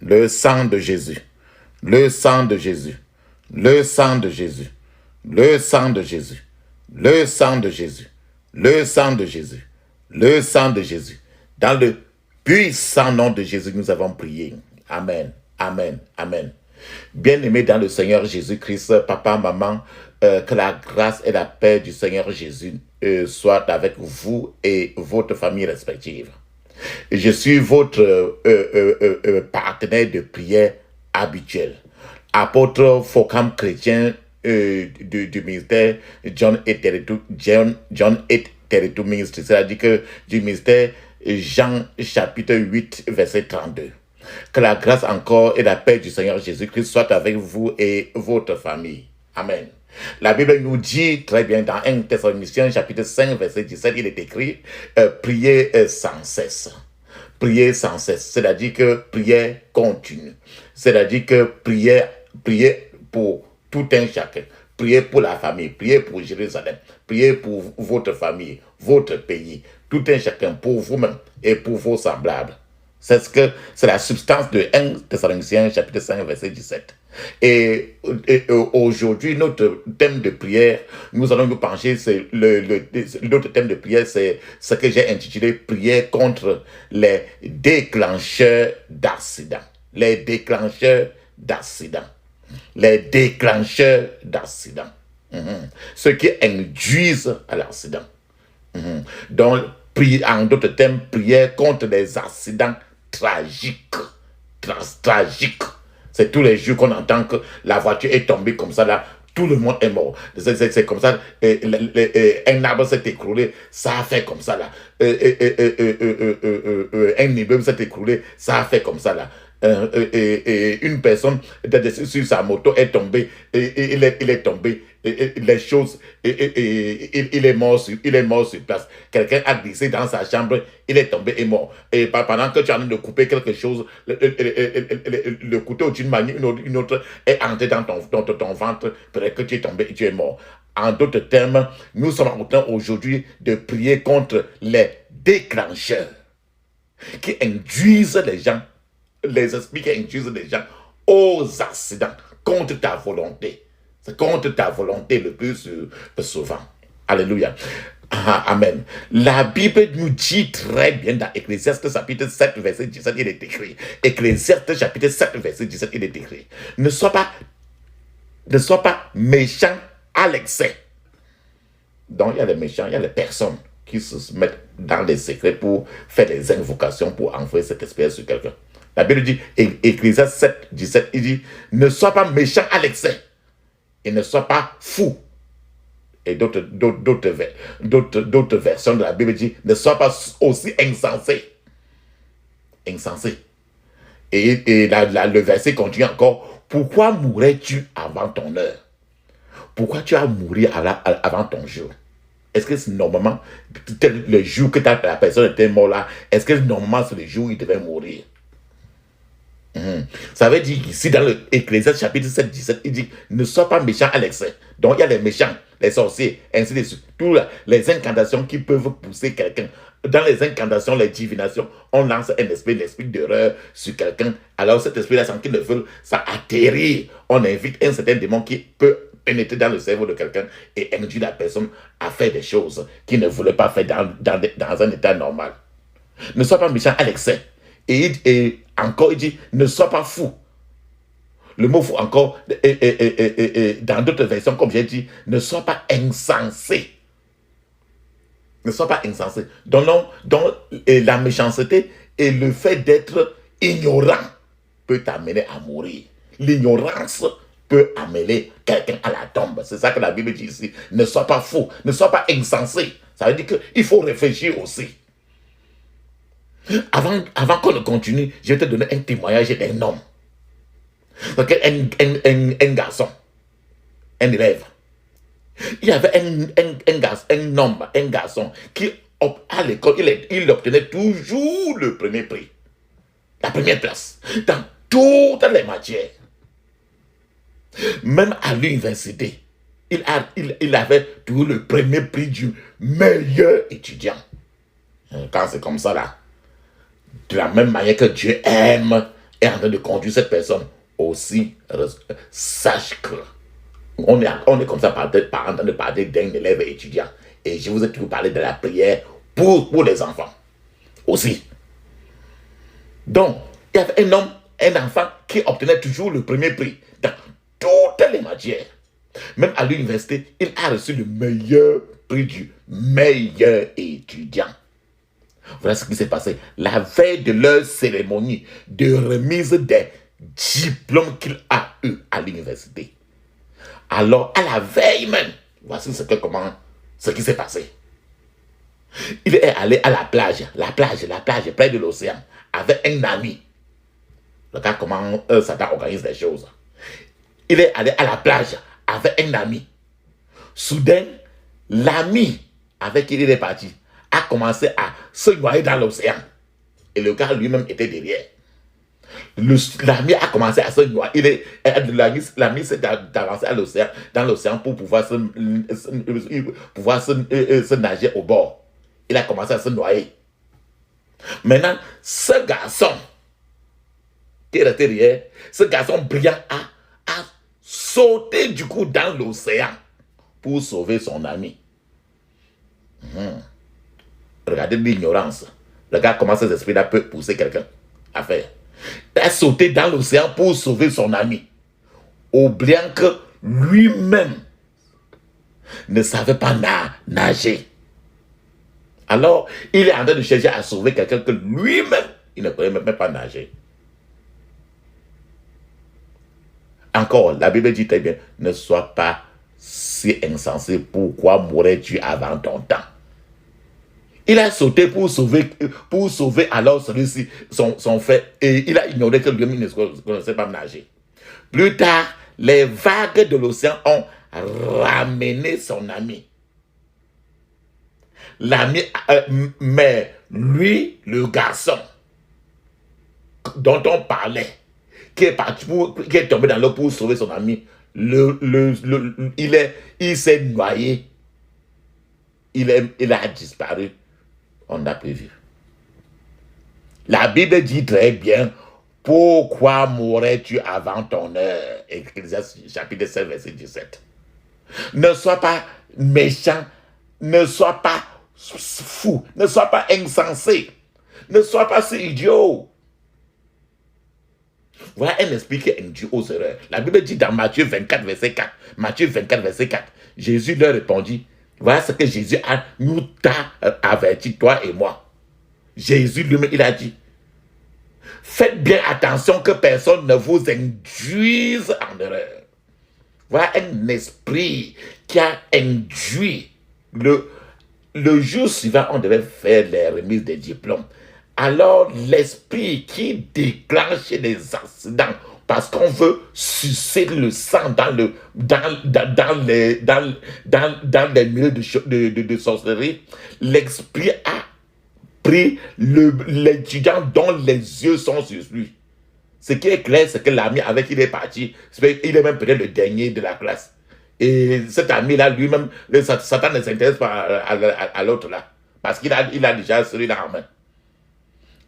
le sang de Jésus, le sang de Jésus, le sang de Jésus, le sang de Jésus, le sang de Jésus, le sang de Jésus, le sang de Jésus. Dans le puissant nom de Jésus, nous avons prié. Amen, amen, amen. Bien-aimés dans le Seigneur Jésus-Christ, papa, maman, que la grâce et la paix du Seigneur Jésus soient avec vous et votre famille respective. Je suis votre partenaire de prière habituel. Apôtre Focam chrétien du ministère John et Territory Ministry, c'est-à-dire que du ministère Jean chapitre 8 verset 32. Que la grâce encore et la paix du Seigneur Jésus-Christ soient avec vous et votre famille. Amen. La Bible nous dit très bien dans 1 Thessaloniciens chapitre 5 verset 17, il est écrit priez sans cesse. Priez sans cesse, c'est-à-dire que prière continue. C'est-à-dire que priez pour tout un chacun. Priez pour la famille, priez pour Jérusalem, priez pour votre famille, votre pays, tout un chacun, pour vous-même et pour vos semblables. C'est la substance de 1 Thessaloniciens chapitre 5 verset 17. Et aujourd'hui, notre thème de prière, nous allons nous pencher, notre thème de prière, c'est ce que j'ai intitulé prière contre les déclencheurs d'accidents. Les déclencheurs d'accidents. Les déclencheurs d'accidents. Ceux qui induisent à l'accident. Donc, en d'autres termes, prière contre les accidents tragiques. Tragiques. C'est tous les jours qu'on entend que la voiture est tombée comme ça, là, tout le monde est mort. C'est comme ça, un arbre s'est écroulé, ça a fait comme ça, là. Un immeuble s'est écroulé, ça a fait comme ça, là. Une personne sur sa moto est tombée, il est tombé, les choses, il est mort sur place. Quelqu'un a glissé dans sa chambre, il est tombé et mort. Et pendant que tu es en train de couper quelque chose, le couteau d'une manière une autre est entré dans ton ventre, peut-être que tu es tombé et tu es mort. En d'autres termes, nous sommes en train aujourd'hui de prier contre les déclencheurs qui induisent les gens, les esprits qui induisent les gens aux accidents contre ta volonté. C'est contre ta volonté le plus souvent. Alléluia. Amen. La Bible nous dit très bien dans Ecclésiaste chapitre 7 verset 17, il est écrit. Ecclésiaste chapitre 7 verset 17, il est écrit. Ne sois pas méchant à l'excès. Donc il y a les méchants, il y a les personnes qui se mettent dans les secrets pour faire des invocations pour envoyer cette espèce sur quelqu'un. La Bible dit, Ecclésiaste 7, 17, il dit, ne sois pas méchant à l'excès et ne sois pas fou. Et d'autres versions de la Bible disent, ne sois pas aussi insensé. Insensé. Et le verset continue encore, pourquoi mourrais-tu avant ton heure? Pourquoi tu as mouru avant ton jour? Est-ce que c'est normalement, le jour que la personne était morte là, est-ce que normalement c'est le jour où il devait mourir? Ça veut dire ici dans l'Ecclésiaste chapitre 7, 17, il dit ne sois pas méchant à l'excès. Donc il y a les méchants, les sorciers, ainsi de suite. Toutes les incantations qui peuvent pousser quelqu'un. Dans les incantations, les divinations, on lance un esprit d'erreur sur quelqu'un. Alors cet esprit-là, sans qu'il ne veuille, ça atterrit. On invite un certain démon qui peut pénétrer dans le cerveau de quelqu'un et induire la personne à faire des choses qu'il ne voulait pas faire dans un état normal. Ne sois pas méchant à l'excès. Et encore, il dit, ne sois pas fou. Le mot fou encore, dans d'autres versions, comme j'ai dit, ne sois pas insensé. Ne sois pas insensé. Donc la méchanceté et le fait d'être ignorant peut t'amener à mourir. L'ignorance peut amener quelqu'un à la tombe. C'est ça que la Bible dit ici. Ne sois pas fou, ne sois pas insensé. Ça veut dire qu'il faut réfléchir aussi. Avant qu'on ne continue, je vais te donner un témoignage d'un homme. Donc, un garçon, un élève. Il y avait un garçon qui, à l'école, il obtenait toujours le premier prix. La première place. Dans toutes les matières. Même à l'université, il avait toujours le premier prix du meilleur étudiant. Quand c'est comme ça là, de la même manière que Dieu aime est en train de conduire cette personne aussi, sache que on est comme ça en train de parler d'un élève étudiant. Et je vous ai toujours parlé de la prière pour les enfants aussi. Donc, il y avait un enfant qui obtenait toujours le premier prix dans toutes les matières. Même à l'université, il a reçu le meilleur prix du meilleur étudiant. Voilà ce qui s'est passé. La veille de leur cérémonie de remise des diplômes qu'il a eu à l'université. Alors, à la veille même, voici ce qui s'est passé. Il est allé à la plage, près de l'océan, avec un ami. Regarde comment Satan organise les choses. Il est allé à la plage avec un ami. Soudain, l'ami avec qui il est parti a commencé à se noyer dans l'océan. Et le gars lui-même était derrière. L'ami a commencé à se noyer. L'ami s'est avancé dans l'océan pour pouvoir se nager au bord. Il a commencé à se noyer. Maintenant, ce garçon qui est resté derrière, ce garçon brillant a sauté du coup dans l'océan pour sauver son ami. Regardez l'ignorance. Regarde comment ces esprits-là peuvent pousser quelqu'un à faire. Il a sauté dans l'océan pour sauver son ami, oubliant que lui-même ne savait pas nager. Alors, il est en train de chercher à sauver quelqu'un que lui-même, il ne pouvait même pas nager. Encore, la Bible dit très bien, ne sois pas si insensé, pourquoi mourrais-tu avant ton temps? Il a sauté pour sauver alors celui-ci, son frère, et il a ignoré que lui-même ne connaissait pas nager. Plus tard, les vagues de l'océan ont ramené son ami. L'ami, mais lui, le garçon dont on parlait, qui est tombé dans l'eau pour sauver son ami, il s'est noyé. Il a disparu. On n'a plus vu. La Bible dit très bien, pourquoi mourrais-tu avant ton heure? Ecclésiaste chapitre 7, verset 17. Ne sois pas méchant, ne sois pas fou, ne sois pas insensé, ne sois pas si idiot. Voilà un esprit qui induit aux erreurs. La Bible dit dans Matthieu 24, verset 4. Matthieu 24, verset 4. Jésus leur répondit, voilà ce que Jésus nous t'a averti, toi et moi. Jésus lui-même, il a dit, faites bien attention que personne ne vous induise en erreur. Voilà un esprit qui a induit. Le jour suivant, on devait faire les remises des diplômes. Alors, l'esprit qui déclenche les accidents, parce qu'on veut sucer le sang dans les milieux de sorcellerie, l'esprit a pris l'étudiant dont les yeux sont sur lui. Ce qui est clair, c'est que l'ami avec qui il est parti, il est même peut-être le dernier de la classe. Et cet ami-là, lui-même, Satan ne s'intéresse pas à l'autre là, parce qu'il a déjà celui-là en main.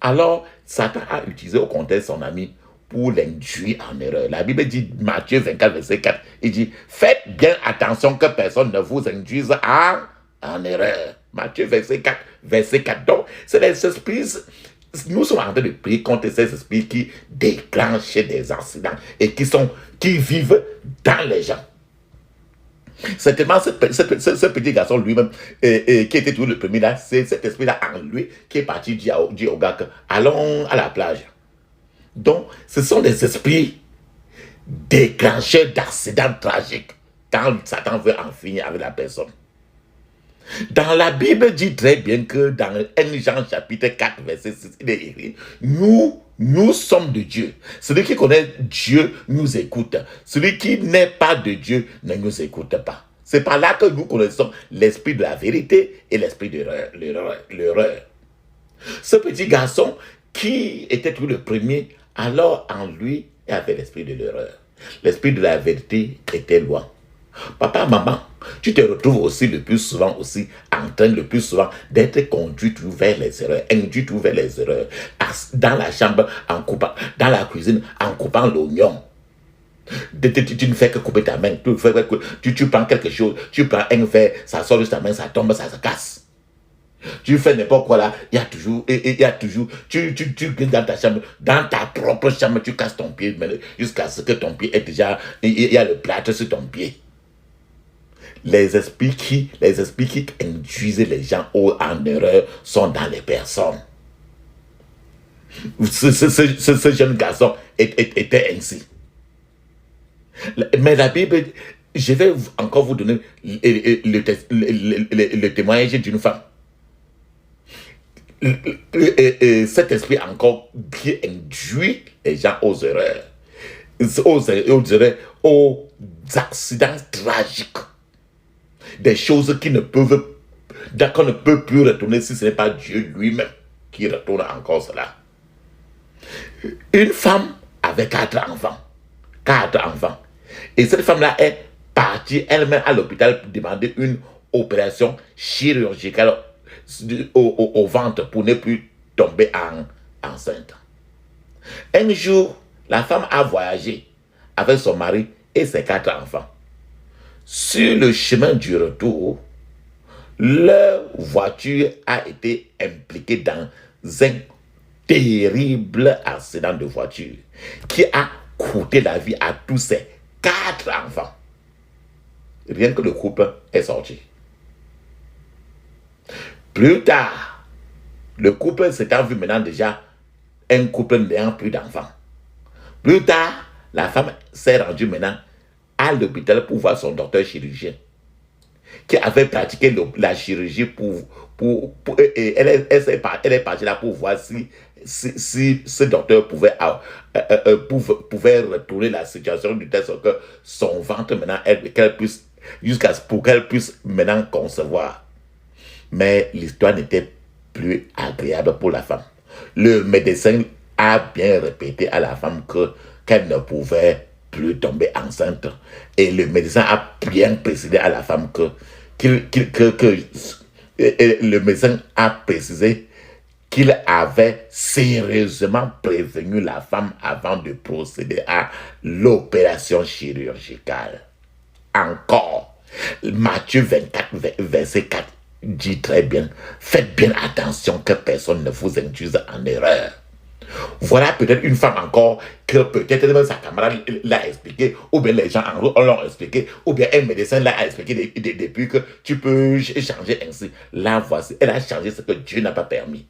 Alors, Satan a utilisé au contraire son ami pour l'induire en erreur. La Bible dit, Matthieu 24, verset 4, il dit, faites bien attention que personne ne vous induise en erreur. Matthieu 24, verset 4. Donc, c'est les esprits, nous sommes en train de prier contre ces esprits qui déclenchent des accidents et qui vivent dans les gens. Certainement, ce petit garçon lui-même, qui était toujours le premier là, c'est cet esprit-là en lui qui est parti dire au gars que allons à la plage. Donc, ce sont des esprits déclencheurs d'accidents tragiques quand Satan veut en finir avec la personne. Dans la Bible dit très bien que dans 1 Jean chapitre 4, verset 6, il est écrit, nous sommes de Dieu. Celui qui connaît Dieu nous écoute. Celui qui n'est pas de Dieu ne nous écoute pas. C'est par là que nous connaissons l'esprit de la vérité et l'esprit de l'erreur. Ce petit garçon qui était tout le premier, alors en lui, il avait l'esprit de l'erreur. L'esprit de la vérité était loin. Papa, maman, tu te retrouves aussi le plus souvent aussi en train le plus souvent d'être conduit vers les erreurs, induit vers les erreurs. Dans la chambre, en coupant, dans la cuisine, en coupant l'oignon. Tu ne fais que couper ta main, tu prends quelque chose, tu prends un verre, ça sort de ta main, ça tombe, ça se casse. Tu fais n'importe quoi là, il y a toujours, tu glisses dans ta chambre, dans ta propre chambre, tu casses ton pied, jusqu'à ce que ton pied est déjà, il y a le plâtre sur ton pied. Les esprits qui induisent les gens en erreur sont dans les personnes. Ce jeune garçon était ainsi. Mais la Bible, je vais encore vous donner le témoignage d'une femme. Cet esprit encore qui induit les gens aux erreurs, aux accidents tragiques, des choses qu'on ne peut plus retourner si ce n'est pas Dieu lui-même qui retourne encore cela. Une femme avait 4 enfants. 4 enfants. Et cette femme-là est partie elle-même à l'hôpital pour demander une opération chirurgicale au ventre pour ne plus tomber enceinte. Un jour, la femme a voyagé avec son mari et ses 4 enfants. Sur le chemin du retour, leur voiture a été impliquée dans un terrible accident de voiture qui a coûté la vie à tous ces 4 enfants. Rien que le couple est sorti. Plus tard, le couple s'étant vu maintenant déjà un couple n'ayant plus d'enfants. Plus tard, la femme s'est rendue maintenant à l'hôpital pour voir son docteur chirurgien qui avait pratiqué la chirurgie elle est partie là pour voir si ce docteur pouvait retourner la situation du test que son ventre maintenant, pour qu'elle puisse maintenant concevoir. Mais l'histoire n'était plus agréable pour la femme. Le médecin a bien répété à la femme qu'elle ne pouvait plus tomber enceinte. Et le médecin a bien précisé à la femme le médecin a précisé qu'il avait sérieusement prévenu la femme avant de procéder à l'opération chirurgicale. Encore, Matthieu 24, verset 4 dit très bien, faites bien attention que personne ne vous induise en erreur. Voilà peut-être une femme encore que peut-être même sa camarade l'a expliqué, ou bien les gens l'ont expliqué, ou bien un médecin l'a expliqué depuis que tu peux changer ainsi. Là, voici, elle a changé ce que Dieu n'a pas permis.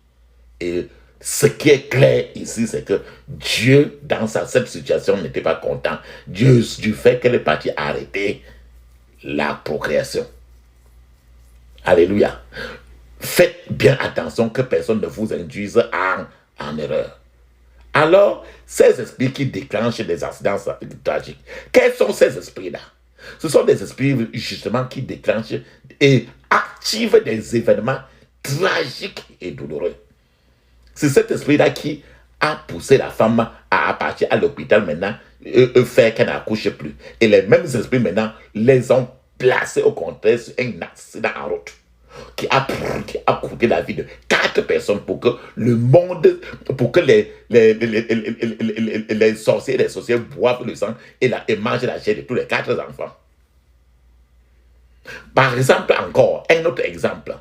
Et ce qui est clair ici, c'est que Dieu, dans cette situation, n'était pas content. Dieu, du fait qu'elle est partie arrêter la procréation. Alléluia. Faites bien attention que personne ne vous induise en erreur. Alors, ces esprits qui déclenchent des accidents tragiques, quels sont ces esprits-là? Ce sont des esprits justement qui déclenchent et activent des événements tragiques et douloureux. C'est cet esprit-là qui a poussé la femme à partir à l'hôpital maintenant, faire qu'elle n'accouche plus. Et les mêmes esprits maintenant les ont placés au contraire sur un accident en route qui a coûté la vie de 4 personnes pour que le monde, pour que les sorciers et les sorcières boivent le sang et mangent la chair de tous les 4 enfants. Par exemple, encore, un autre exemple.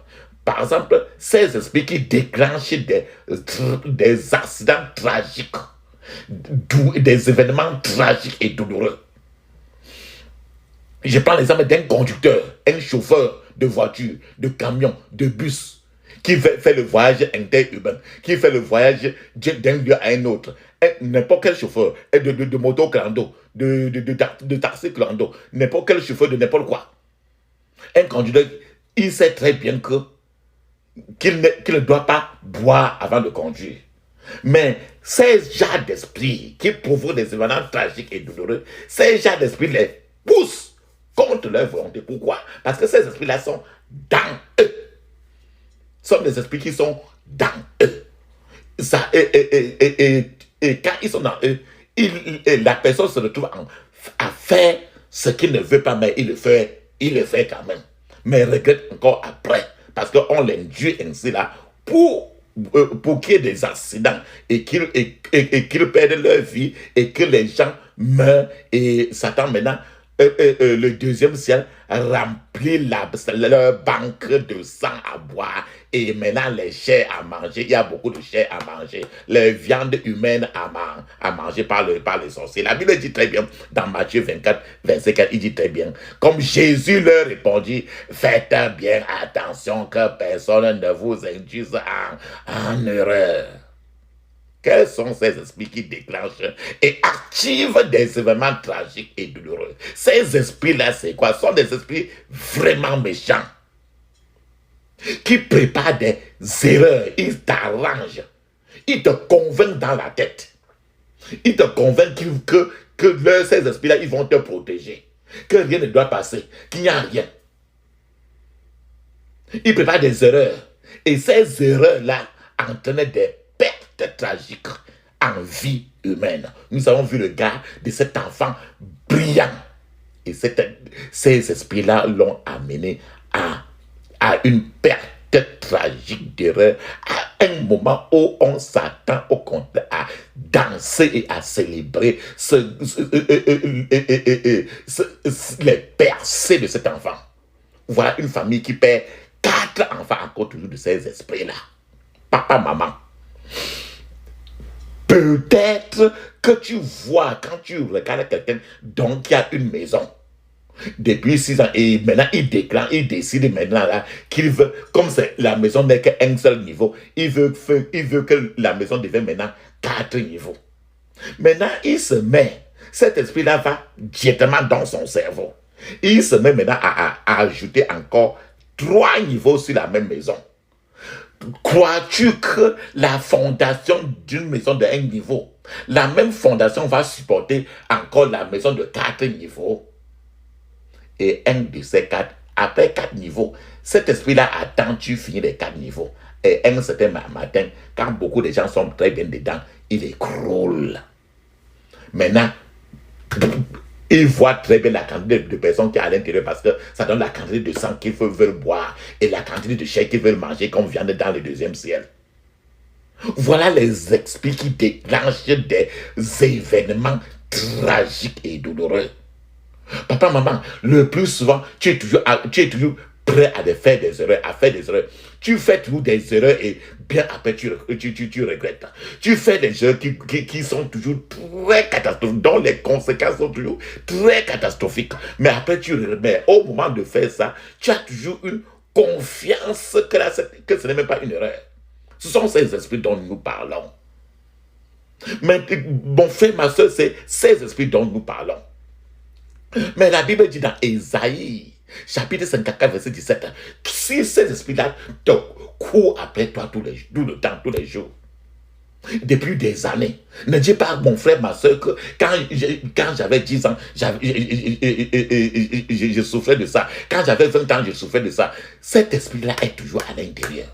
Par exemple, ces esprits qui déclenchent des accidents tragiques, des événements tragiques et douloureux. Je prends l'exemple d'un conducteur, un chauffeur de voiture, de camion, de bus, qui fait le voyage interurbain, qui fait le voyage d'un lieu à un autre. N'importe quel chauffeur, de moto clando, de taxi clando, n'importe quel chauffeur de n'importe quoi. Un conducteur, il sait très bien qu'il ne doit pas boire avant de conduire. Mais ces genres d'esprit qui provoquent des événements tragiques et douloureux, ces genres d'esprit les poussent contre leur volonté. Pourquoi? Parce que ces esprits-là sont dans eux. Ce sont des esprits qui sont dans eux. Et quand ils sont dans eux, la personne se retrouve à faire ce qu'il ne veut pas, mais il le fait il le fait quand même. Mais regrette encore après. Parce qu'on l'induit ainsi là pour qu'il y ait des accidents et qu'ils perdent leur vie et que les gens meurent. Et Satan maintenant, le deuxième ciel remplit leur banque de sang à boire. Et maintenant, les chairs à manger, il y a beaucoup de chairs à manger. Les viandes humaines à manger par les sorciers. La Bible dit très bien, dans Matthieu 24, verset 4, il dit très bien, comme Jésus leur répondit, faites bien attention que personne ne vous induise en erreur. Quels sont ces esprits qui déclenchent et activent des événements tragiques et douloureux? Ces esprits-là, c'est quoi? Ce sont des esprits vraiment méchants qui préparent des erreurs. Ils t'arrangent. Ils te convainquent dans la tête. Ils te convainquent que ces esprits-là, ils vont te protéger. Que rien ne doit passer. Qu'il n'y a rien. Ils préparent des erreurs. Et ces erreurs-là entraînent des pertes tragiques en vie humaine. Nous avons vu le gars de cet enfant brillant. Et ces esprits-là l'ont amené à une perte tragique d'erreur, à un moment où on s'attend au contraire à danser et à célébrer les percées de cet enfant. Voilà une famille qui perd 4 enfants à cause toujours de ces esprits-là. Papa, maman. Peut-être que tu vois, quand tu regardes quelqu'un, donc il y a une maison. Depuis 6 ans, et maintenant il décide maintenant là qu'il veut, comme c'est la maison n'est qu'un seul niveau, il veut que la maison devienne maintenant 4 niveaux. Maintenant il se met, cet esprit-là va directement dans son cerveau. Il se met maintenant à ajouter encore 3 niveaux sur la même maison. Crois-tu que la fondation d'une maison de 1 niveau, la même fondation va supporter encore la maison de 4 niveaux? Et un de ces 4, après 4 niveaux, cet esprit-là attend tu finis les 4 niveaux. Et un certain matin, quand beaucoup de gens sont très bien dedans, il écroule. Maintenant, il voit très bien la quantité de personnes qui sont à l'intérieur parce que ça donne la quantité de sang qu'ils veulent boire et la quantité de chair qu'ils veulent manger comme viande dans le deuxième ciel. Voilà les esprits qui déclenchent des événements tragiques et douloureux. Papa, maman, le plus souvent, tu es toujours prêt à faire des erreurs, Tu fais toujours des erreurs et bien après, tu regrettes. Tu fais des erreurs qui sont toujours très catastrophiques, dont les conséquences sont toujours très catastrophiques. Mais après, mais au moment de faire ça, tu as toujours une confiance que ce n'est même pas une erreur. Ce sont ces esprits dont nous parlons. Mais mon frère, ma soeur, c'est ces esprits dont nous parlons. Mais la Bible dit dans Ésaïe, chapitre 54, verset 17, si ces esprits-là te courent après toi tout le temps, tous les jours, depuis des années, ne dis pas, mon frère, ma soeur, que quand j'avais 10 ans, je souffrais de ça. Quand j'avais 20 ans, je souffrais de ça. Cet esprit-là est toujours à l'intérieur.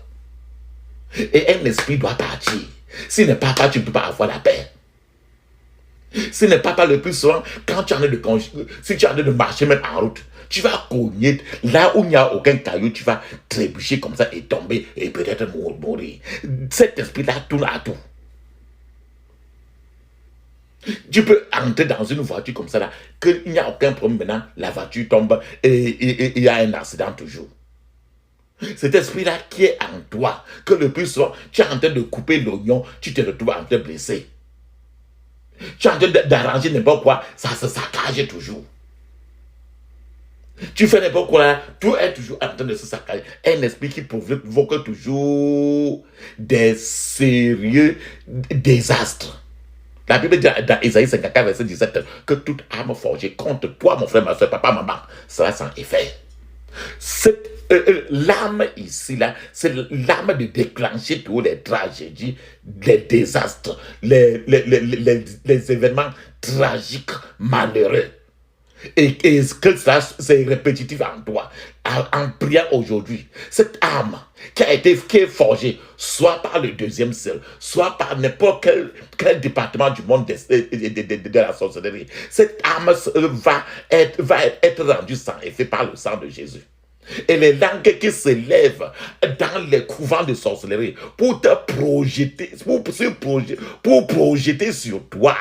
Et un esprit doit partir. S'il ne part pas, tu ne peux pas avoir la paix. Ce n'est pas le plus souvent, quand tu en es si tu en es de marcher même en route, tu vas cogner, là où il n'y a aucun caillou, tu vas trébucher comme ça et tomber et peut-être mourir. Cet esprit-là tourne à tout. Tu peux entrer dans une voiture comme ça, là, qu'il n'y a aucun problème maintenant, la voiture tombe et il y a un accident toujours. Cet esprit-là qui est en toi, que le plus souvent, tu es en train de couper l'oignon, tu te retrouves en train de blesser. Tu es en train d'arranger n'importe quoi, ça se saccage toujours. Tu fais n'importe quoi là, tout est toujours en train de se saccager. Un esprit qui provoque toujours des sérieux désastres. La Bible dit dans Ésaïe 54, verset 17, que toute arme forgée contre toi, mon frère, ma soeur, papa, maman, sera sans effet. L'âme ici, là, c'est l'âme de déclencher tous les tragédies, les désastres, les événements tragiques, malheureux. et que ça c'est répétitif en toi, en priant aujourd'hui, cette âme qui est forgée, soit par le deuxième ciel, soit par n'importe quel département du monde de la sorcellerie, cette âme va être rendue sans effet par le sang de Jésus. Et les langues qui s'élèvent dans les couvents de sorcellerie pour te projeter, pour projeter sur toi,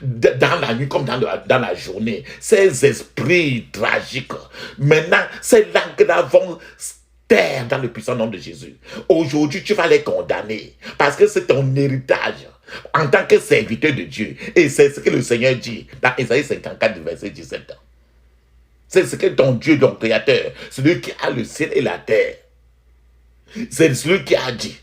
dans la nuit comme dans la journée, ces esprits tragiques. Maintenant, ces langues-là vont taire dans le puissant nom de Jésus. Aujourd'hui, tu vas les condamner parce que c'est ton héritage en tant que serviteur de Dieu. Et c'est ce que le Seigneur dit dans Isaïe 54, verset 17. C'est ce que ton Dieu, ton Créateur, celui qui a le ciel et la terre, c'est celui qui a dit.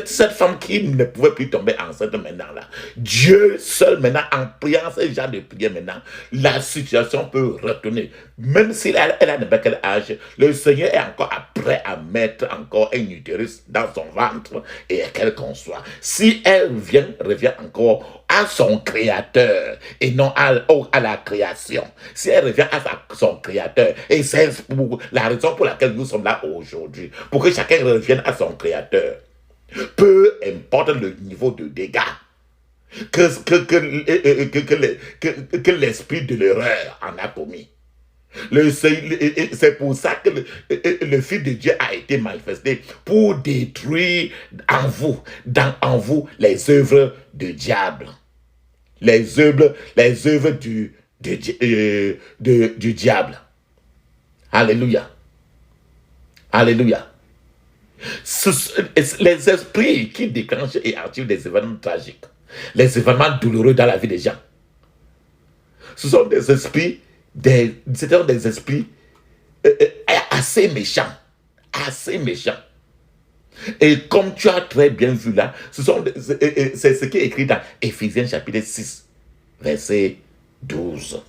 Cette femme qui ne pouvait plus tomber enceinte maintenant là, Dieu seul maintenant, en priant ce genre de prière maintenant, la situation peut retourner. Même si elle a n'importe quel âge, le Seigneur est encore prêt à mettre encore un utérus dans son ventre et qu'elle conçoit. Si elle revient encore à son Créateur et non à la création. Si elle revient à son Créateur, et c'est la raison pour laquelle nous sommes là aujourd'hui, pour que chacun revienne à son Créateur. Peu importe le niveau de dégâts que l'esprit de l'erreur en a commis. C'est pour ça que le Fils de Dieu a été manifesté pour détruire en vous les œuvres du diable. Les œuvres du diable. Alléluia. Alléluia. Les esprits qui déclenchent et activent des événements tragiques, les événements douloureux dans la vie des gens, ce sont des esprits, assez méchants, Et comme tu as très bien vu là, c'est ce qui est écrit dans Éphésiens chapitre 6, verset 12.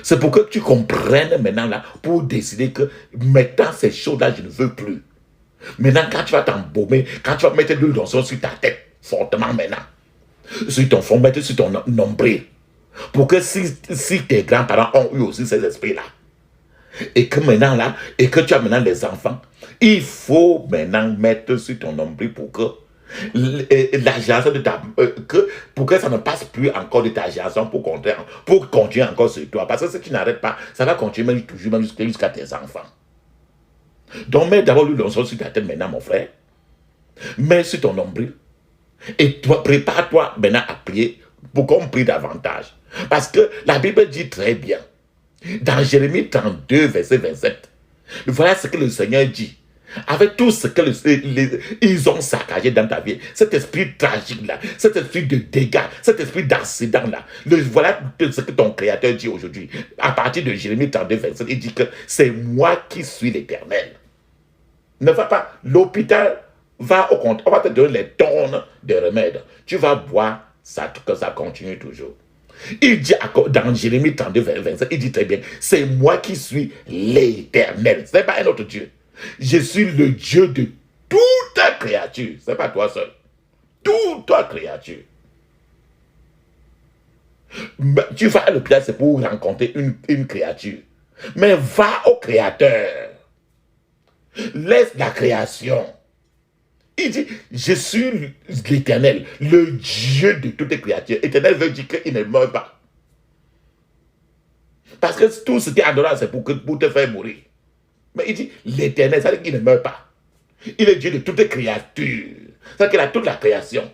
C'est pour que tu comprennes maintenant là, pour décider que maintenant ces choses-là, je ne veux plus. Maintenant, quand tu vas t'embaumer, quand tu vas mettre de l'huile d'onction sur ta tête, fortement maintenant, sur ton front, mettre sur ton nombril, pour que si tes grands-parents ont eu aussi ces esprits-là, et que maintenant là, et que tu as maintenant les enfants, il faut maintenant mettre sur ton nombril pour que l'agence de pour que ça ne passe plus encore de ta agence pour continuer encore sur toi. Parce que si tu n'arrêtes pas, ça va continuer toujours jusqu'à tes enfants. Donc, mets d'abord l'huile d'onction sur ta tête maintenant, mon frère. Mets sur ton nombril. Et toi, prépare-toi maintenant à prier pour qu'on prie davantage. Parce que la Bible dit très bien, dans Jérémie 32, verset 27, voilà ce que le Seigneur dit. Avec tout ce que ils ont saccagé dans ta vie, cet esprit tragique-là, cet esprit de dégâts, cet esprit d'accident-là, voilà ce que ton Créateur dit aujourd'hui. À partir de Jérémie 32, 27, il dit que c'est moi qui suis l'Éternel. Ne va pas, l'hôpital va au compte, on va te donner les tonnes de remèdes. Tu vas boire, que ça continue toujours. Il dit dans Jérémie 32, 27, il dit très bien, c'est moi qui suis l'Éternel. Ce n'est pas un autre Dieu. Je suis le Dieu de toute créature. Ce n'est pas toi seul. Toute créature. Tu vas à l'hôpital, c'est pour rencontrer une créature. Mais va au Créateur. Laisse la création. Il dit, je suis l'Éternel, le Dieu de toutes les créatures. Éternel veut dire qu'il ne meurt pas. Parce que tout ce qui est adorable, c'est pour te faire mourir. Mais il dit, l'Éternel, ça veut dire qu'il ne meurt pas. Il est Dieu de toutes les créatures. C'est qu'il a toute la création.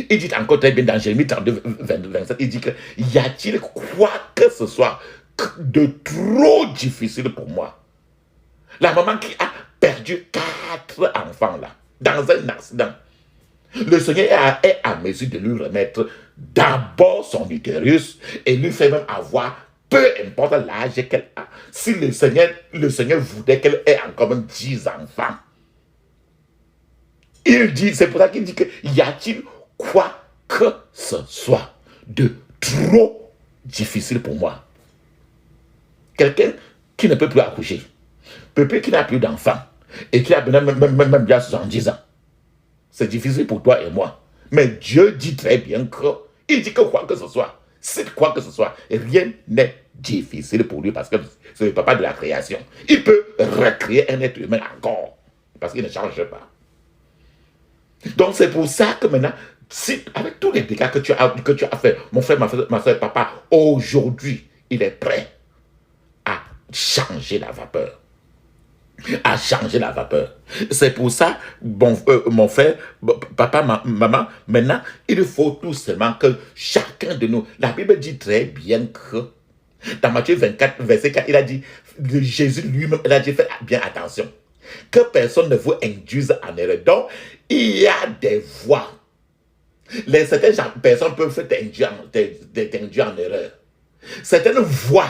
Il dit encore très bien dans Jérémie 32, 27, il dit que y a-t-il quoi que ce soit de trop difficile pour moi? La maman qui a perdu 4 enfants là, dans un accident. Le Seigneur est à mesure de lui remettre d'abord son utérus et lui fait même avoir, peu importe l'âge qu'elle a, si le Seigneur voudrait qu'elle ait encore même 10 enfants. Il dit, c'est pour ça qu'il dit que y a-t-il quoi que ce soit de trop difficile pour moi? Quelqu'un qui ne peut plus accoucher, Pépé qui n'a plus d'enfants et qui a même déjà 70 ans. C'est difficile pour toi et moi. Mais Dieu dit très bien que, il dit que quoi que ce soit, cite quoi que ce soit, rien n'est difficile pour lui parce que c'est le papa de la création. Il peut recréer un être humain encore parce qu'il ne change pas. Donc c'est pour ça que maintenant, si, avec tous les dégâts que tu as fait, mon frère, ma soeur, papa, aujourd'hui, il est prêt à changer la vapeur. À changer la vapeur. C'est pour ça, mon frère, papa, maman, maintenant, il faut tout simplement que chacun de nous, la Bible dit très bien que, dans Matthieu 24, verset 4, il a dit, Jésus lui-même, il a dit, faites bien attention, que personne ne vous induise en erreur. Donc, il y a des voies. Certaines personnes peuvent t'induire en erreur. Certaines voix,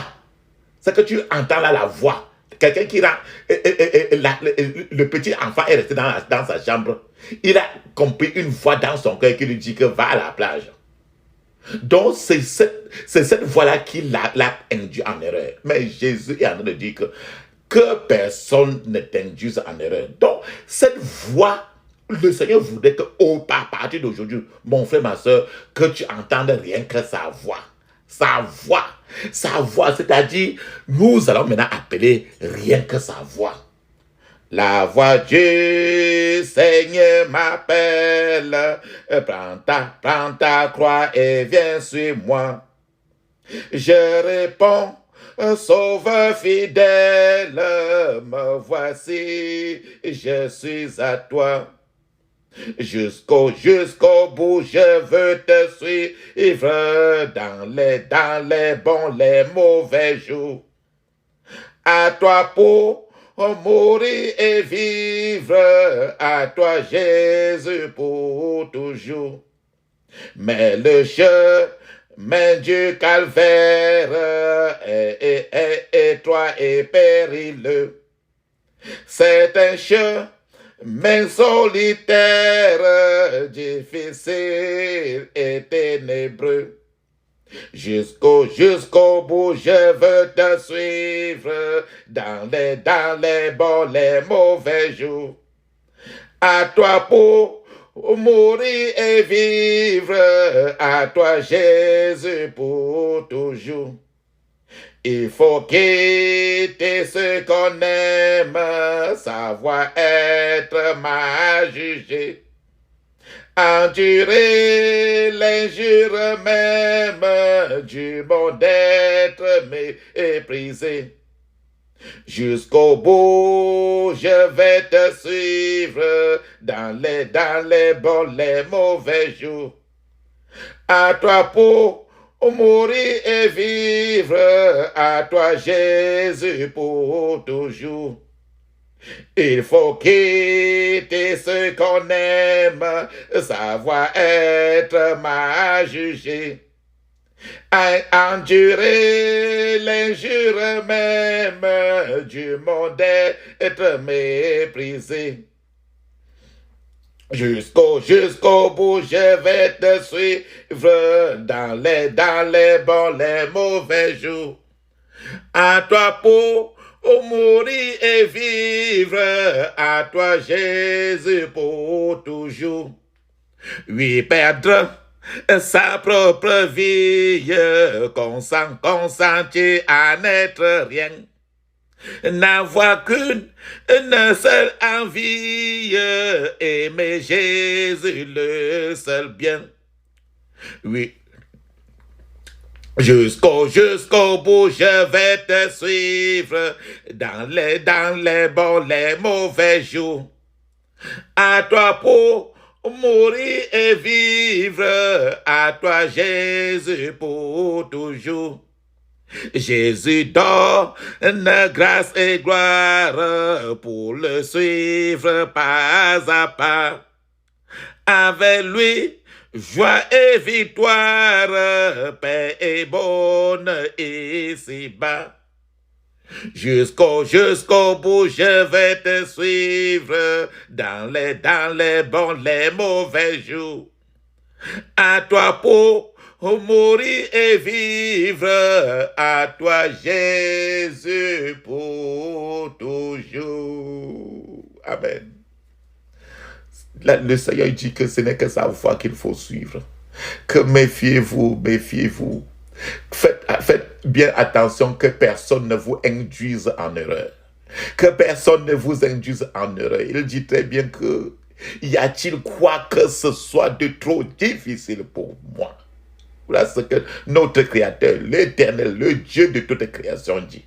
c'est que tu entends là la voix. Quelqu'un qui le petit enfant est resté dans sa chambre. Il a compris une voix dans son cœur qui lui dit que va à la plage. Donc c'est cette voix-là qui l'a induit en erreur. Mais Jésus est en train de dire que personne ne t'induise en erreur. Donc cette voix, le Seigneur voudrait que, à partir d'aujourd'hui, mon frère, ma soeur, que tu entendes rien que sa voix. Sa voix, c'est-à-dire, nous allons maintenant appeler rien que sa voix. La voix du Seigneur m'appelle, prends ta croix et viens sur moi. Je réponds, Sauveur fidèle, me voici, je suis à toi. Jusqu'au bout, je veux te suivre dans les bons, les mauvais jours. À toi pour mourir et vivre, à toi Jésus pour toujours. Mais le chemin du calvaire est étroit et périlleux. C'est un chemin solitaire, difficile et ténébreux. Jusqu'au bout, je veux te suivre dans les bons, les mauvais jours. À toi pour mourir et vivre, à toi Jésus pour toujours. Il faut quitter ce qu'on aime, savoir être mal jugé. Endurer l'injure même du monde d'être méprisé. Jusqu'au bout, je vais te suivre dans les bons, les mauvais jours. À toi pour mourir et vivre, à toi Jésus pour toujours. Il faut quitter ce qu'on aime, savoir être mal jugé. Endurer l'injure même du monde, être méprisé. Jusqu'au bout, je vais te suivre dans les bons, les mauvais jours. À toi pour mourir et vivre, à toi Jésus pour toujours. Oui, perdre sa propre vie, consentir à n'être rien. N'avoir qu'une seule envie, aimer Jésus le seul bien. Oui. Jusqu'au bout, je vais te suivre dans les bons, les mauvais jours. À toi pour mourir et vivre, à toi Jésus pour toujours. Jésus donne grâce et gloire pour le suivre pas à pas. Avec lui, joie et victoire, paix et bonne ici-bas. Jusqu'au bout, je vais te suivre dans les bons, les mauvais jours. À toi pour mourir et vivre, à toi Jésus pour toujours. Amen. Le Seigneur dit que ce n'est que sa voix qu'il faut suivre. Que méfiez-vous, méfiez-vous. Faites bien attention que personne ne vous induise en erreur. Que personne ne vous induise en erreur. Il dit très bien que y a-t-il quoi que ce soit de trop difficile pour moi? Voilà ce que notre Créateur, l'Éternel, le Dieu de toute création dit.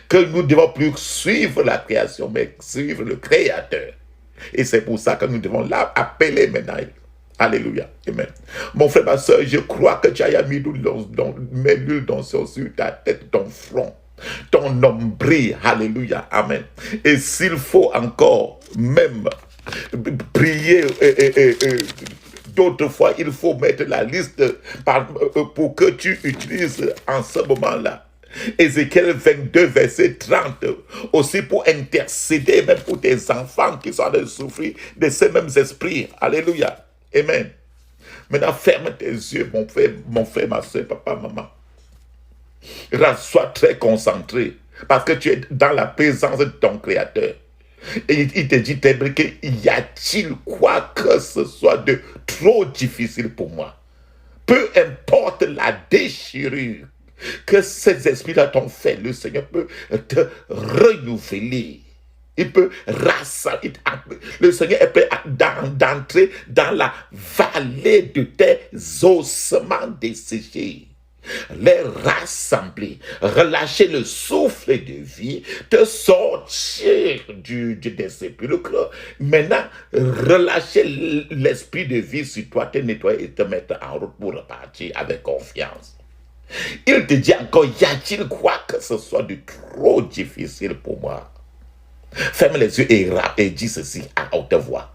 Que nous devons plus suivre la création, mais suivre le Créateur. Et c'est pour ça que nous devons l'appeler maintenant. Alléluia. Amen. Mon frère, ma soeur, je crois que tu as mis l'huile d'onction sur ta tête, ton front, ton nombril. Alléluia. Amen. Et s'il faut encore même prier d'autres fois, il faut mettre la liste pour que tu utilises en ce moment-là Ézéchiel 22, verset 30, aussi pour intercéder même pour tes enfants qui sont en train de souffrir de ces mêmes esprits. Alléluia. Amen. Maintenant, ferme tes yeux, mon frère, ma soeur, papa, maman. Sois très concentré parce que tu es dans la présence de ton Créateur. Et il te dit, y a-t-il quoi que ce soit de trop difficile pour moi? Peu importe la déchirure que ces esprits-là t'ont fait, le Seigneur peut te renouveler. Il peut rassembler. Le Seigneur est prêt d'entrer dans la vallée de tes ossements desséchés. Les rassembler, relâcher le souffle de vie, te sortir des sépulcres. Maintenant, relâcher l'esprit de vie sur toi, te nettoyer et te mettre en route pour repartir avec confiance. Il te dit encore, y a-t-il quoi que ce soit de trop difficile pour moi? Ferme les yeux et dis ceci à haute voix.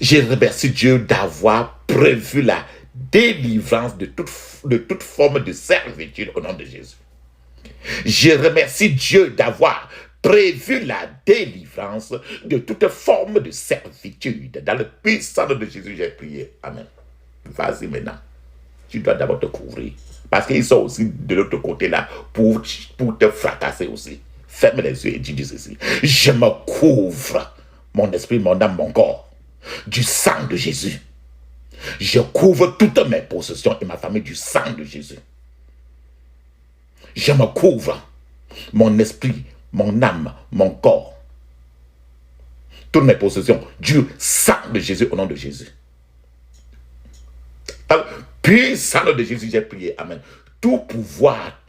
Je remercie Dieu d'avoir prévu la délivrance de toute forme de servitude au nom de Jésus. Je remercie Dieu d'avoir prévu la délivrance de toute forme de servitude. Dans le puissant nom de Jésus, j'ai prié. Amen. Vas-y maintenant. Tu dois d'abord te couvrir. Parce qu'ils sont aussi de l'autre côté là pour te fracasser aussi. Ferme les yeux et dis ceci. Je me couvre, mon esprit, mon âme, mon corps, du sang de Jésus. Je couvre toutes mes possessions et ma famille du sang de Jésus. Je me couvre, mon esprit, mon âme, mon corps, toutes mes possessions du sang de Jésus au nom de Jésus. Alors, puissant nom de Jésus, j'ai prié. Amen. Tout pouvoir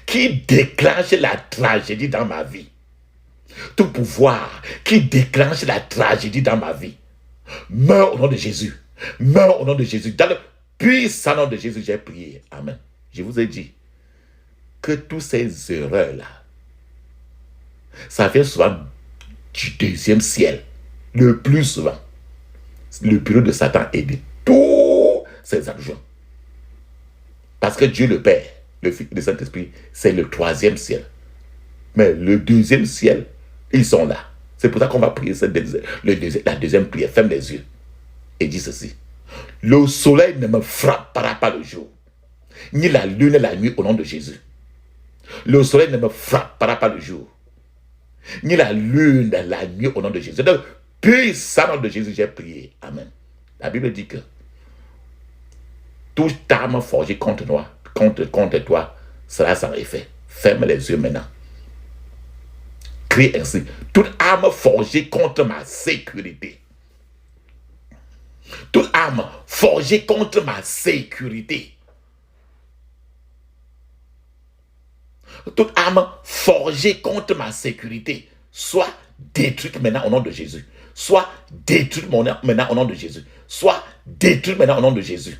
qui déclenche la tragédie dans ma vie, tout pouvoir qui déclenche la tragédie dans ma vie, meurt au nom de Jésus. Meurs au nom de Jésus. Dans le puissant nom de Jésus, j'ai prié. Amen. Je vous ai dit que toutes ces erreurs-là, ça vient souvent du deuxième ciel. Le plus souvent. Le bureau de Satan et de tous ses adjoints. Parce que Dieu le Père, le Fils et le Saint-Esprit, c'est le troisième ciel. Mais le deuxième ciel, ils sont là. C'est pour ça qu'on va prier la deuxième prière. Ferme les yeux. Et dit ceci. Le soleil ne me frappera pas le jour, ni la lune la nuit au nom de Jésus. Le soleil ne me frappera pas le jour, ni la lune la nuit au nom de Jésus. Donc, puissant nom de Jésus, j'ai prié. Amen. La Bible dit que toute arme forgée contre toi sera sans effet. Ferme les yeux maintenant. Crie ainsi. Toute arme forgée contre ma sécurité. Toute arme forgée contre ma sécurité. Toute arme forgée contre ma sécurité soit détruite maintenant au nom de Jésus. Soit détruite maintenant au nom de Jésus. Soit détruite maintenant au nom de Jésus.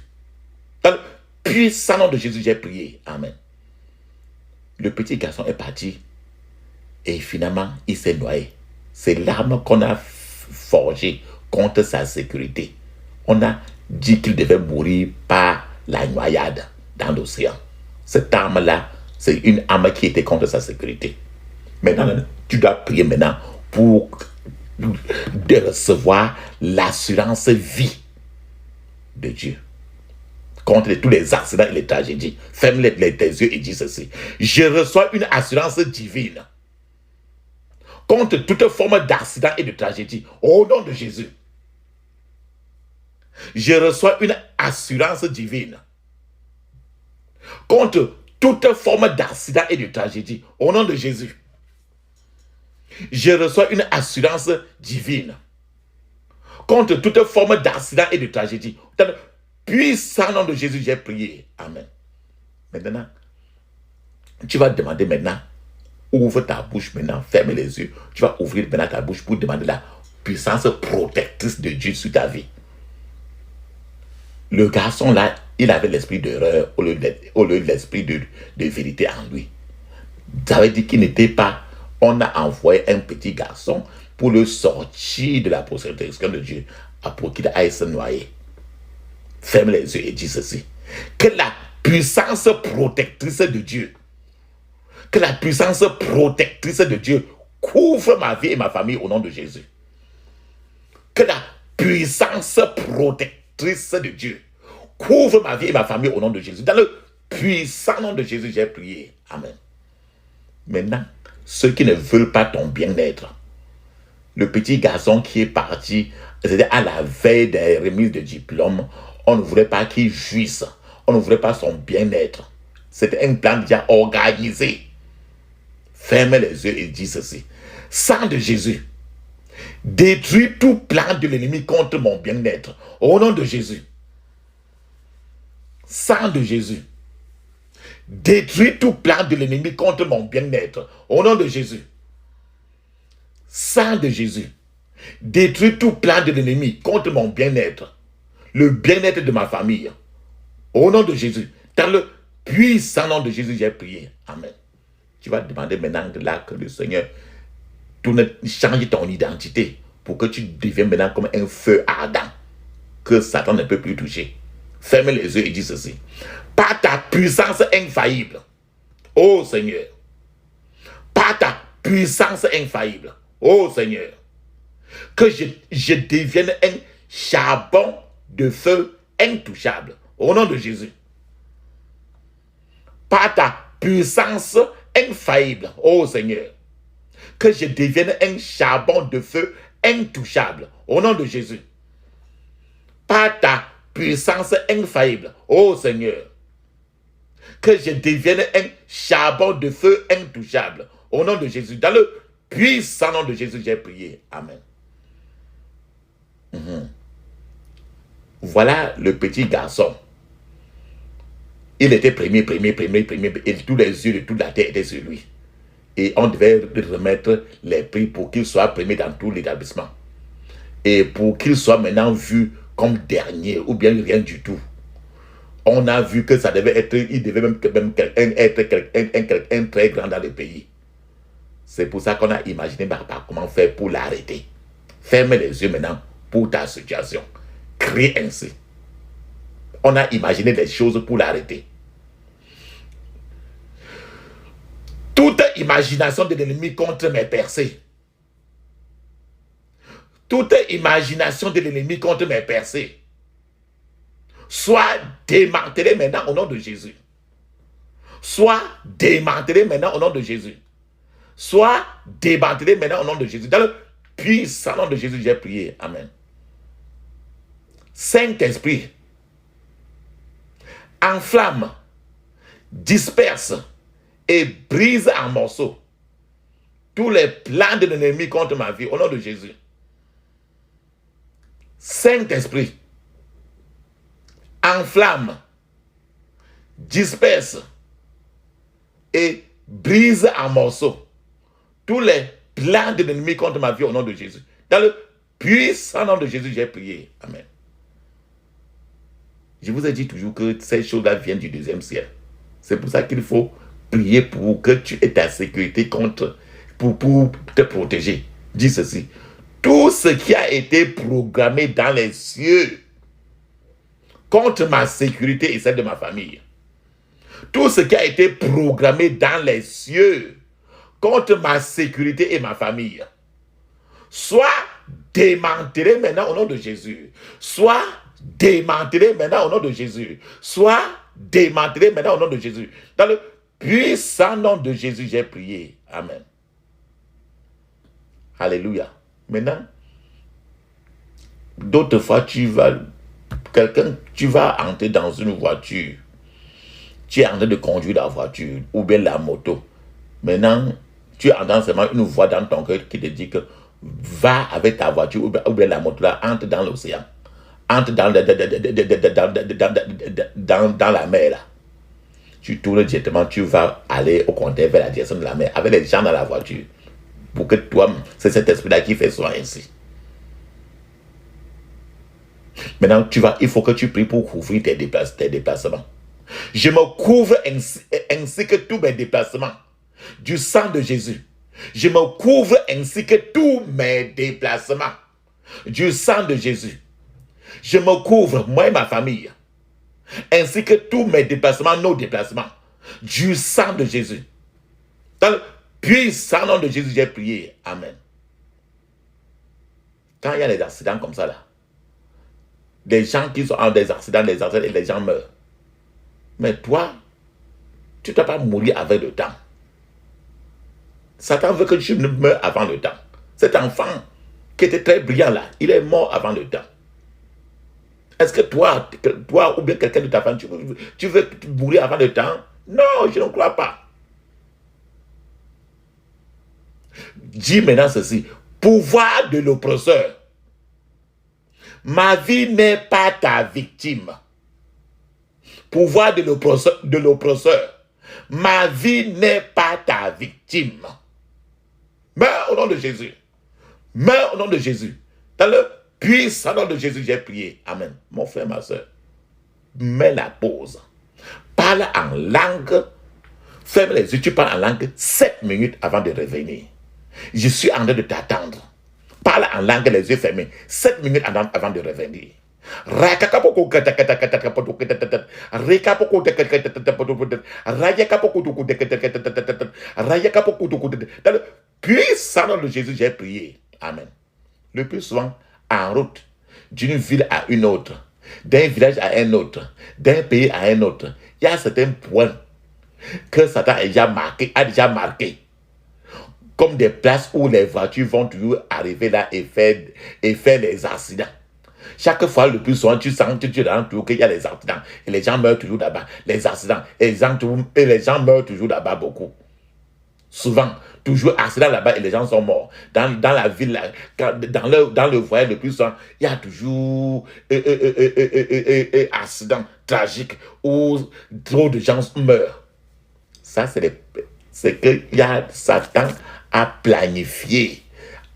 Dans le puissant nom de Jésus, j'ai prié. Amen. Le petit garçon est parti et finalement, il s'est noyé. C'est l'arme qu'on a forgée contre sa sécurité. On a dit qu'il devait mourir par la noyade dans l'océan. Cette arme-là, c'est une arme qui était contre sa sécurité. Maintenant, tu dois prier maintenant pour recevoir l'assurance vie de Dieu contre tous les accidents et les tragédies. Ferme tes yeux et dis ceci. Je reçois une assurance divine contre toute forme d'accident et de tragédie au nom de Jésus. Je reçois une assurance divine contre toute forme d'accident et de tragédie. Au nom de Jésus, je reçois une assurance divine contre toute forme d'accident et de tragédie. Dans le puissant nom de Jésus, j'ai prié. Amen. Maintenant, tu vas demander maintenant, ouvre ta bouche maintenant, ferme les yeux. Tu vas ouvrir maintenant ta bouche pour demander la puissance protectrice de Dieu sur ta vie. Le garçon là, il avait l'esprit d'erreur au lieu de l'esprit de vérité en lui. Ça veut dire qu'il n'était pas... On a envoyé un petit garçon pour le sortir de la protection de Dieu, pour qu'il aille se noyer. Ferme les yeux et dis ceci. Que la puissance protectrice de Dieu, que la puissance protectrice de Dieu couvre ma vie et ma famille au nom de Jésus. Que la puissance protectrice de Dieu couvre ma vie et ma famille au nom de Jésus. Dans le puissant nom de Jésus, j'ai prié. Amen. Maintenant, ceux qui ne veulent pas ton bien-être, le petit garçon qui est parti, c'était à la veille des remises de diplôme, on ne voulait pas qu'il jouisse, on ne voulait pas son bien-être. C'était un plan déjà organisé. Ferme les yeux et dis ceci. Sang de Jésus, détruis tout plan de l'ennemi contre mon bien-être. Au nom de Jésus. Sang de Jésus, détruis tout plan de l'ennemi contre mon bien-être. Au nom de Jésus. Sang de Jésus, détruis tout plan de l'ennemi contre mon bien-être. Le bien-être de ma famille. Au nom de Jésus. Dans le puissant nom de Jésus, j'ai prié. Amen. Tu vas demander maintenant de là que le Seigneur change ton identité pour que tu deviennes maintenant comme un feu ardent que Satan ne peut plus toucher. Ferme les yeux et dis ceci. Par ta puissance infaillible, ô Seigneur, par ta puissance infaillible, ô Seigneur, que je devienne un charbon de feu intouchable, au nom de Jésus. Par ta puissance infaillible, ô Seigneur, que je devienne un charbon de feu intouchable, au nom de Jésus. Par ta puissance infaillible, ô Seigneur, que je devienne un charbon de feu intouchable, au nom de Jésus. Dans le puissant nom de Jésus, j'ai prié. Amen. Voilà le petit garçon. Il était premier, et tous les yeux de toute la terre étaient sur lui. Et on devait remettre les prix pour qu'il soit premier dans tout l'établissement. Et pour qu'il soit maintenant vu comme dernier, ou bien rien du tout. On a vu que ça devait être, il devait même être un très grand dans le pays. C'est pour ça qu'on a imaginé comment faire pour l'arrêter. Ferme les yeux maintenant pour ta situation. Crie ainsi. On a imaginé des choses pour l'arrêter. Toute imagination de l'ennemi contre mes percées. Toute imagination de l'ennemi contre mes percées. Soit démantelée maintenant au nom de Jésus. Soit démantelée maintenant au nom de Jésus. Soit démantelée maintenant au nom de Jésus. Dans le puissant nom de Jésus, j'ai prié. Amen. Saint-Esprit, enflamme, disperse et brise en morceaux tous les plans de l'ennemi contre ma vie au nom de Jésus. Saint-Esprit, enflamme, disperse et brise en morceaux tous les plans de l'ennemi contre ma vie au nom de Jésus. Dans le puissant nom de Jésus, j'ai prié. Amen. Je vous ai dit toujours que ces choses-là viennent du deuxième ciel. C'est pour ça qu'il faut prier pour que tu aies ta sécurité contre, pour te protéger. Dis ceci. Tout ce qui a été programmé dans les cieux contre ma sécurité et celle de ma famille. Tout ce qui a été programmé dans les cieux contre ma sécurité et ma famille. Soit démantelé maintenant au nom de Jésus. Soit démantelé maintenant au nom de Jésus. Soit démantelé maintenant au nom de Jésus. Dans le puissant nom de Jésus, j'ai prié. Amen. Alléluia. Maintenant, d'autres fois, tu vas entrer dans une voiture. Tu es en train de conduire la voiture ou bien la moto. Maintenant, tu entends seulement une voix dans ton cœur qui te dit que va avec ta voiture ou bien la moto là, entre dans l'océan. Entre dans la mer là. Tu tournes directement, tu vas aller au contraire vers la direction de la mer avec les gens dans la voiture. Pour que toi, c'est cet esprit-là qui fait soit ainsi. Maintenant, il faut que tu pries pour couvrir tes déplacements. Je me couvre ainsi que tous mes déplacements du sang de Jésus. Je me couvre ainsi que tous mes déplacements du sang de Jésus. Je me couvre, moi et ma famille, ainsi que tous mes déplacements, nos déplacements, du sang de Jésus. Dans le puissant nom de Jésus, j'ai prié. Amen. Quand il y a des accidents comme ça, là, des gens qui sont en des accidents et les gens meurent. Mais toi, tu ne dois pas mourir avec le temps. Satan veut que tu ne meurs avant le temps. Cet enfant qui était très brillant là, il est mort avant le temps. Est-ce que toi ou bien quelqu'un de ta famille, tu veux mourir avant le temps? Non, je ne crois pas. Dis maintenant ceci. Pouvoir de l'oppresseur. Ma vie n'est pas ta victime. Pouvoir de l'oppresseur. Ma vie n'est pas ta victime. Meurs au nom de Jésus. Meurs au nom de Jésus. Dans le puissant nom de Jésus, j'ai prié. Amen. Mon frère, ma soeur, mets la pause. Parle en langue. Ferme les yeux, tu parles en langue 7 minutes avant de revenir. Je suis en train de t'attendre. Parle en langue, les yeux fermés. 7 minutes avant de revenir. Dans le puissant nom de Jésus, j'ai prié. Amen. Le plus souvent, en route, d'une ville à une autre, d'un village à un autre, d'un pays à un autre, il y a certains points que Satan a déjà marqué, comme des places où les voitures vont toujours arriver là et faire les accidents. Chaque fois, le plus souvent, tu sens qu'il y a les accidents. Et les gens meurent toujours là-bas. Les accidents. Et les gens meurent toujours là-bas beaucoup. Souvent, toujours accident là-bas et les gens sont morts. Dans la ville, là, dans le voyage, le plus souvent, il y a toujours accident tragique où trop de gens meurent. Ça, c'est que Satan a planifié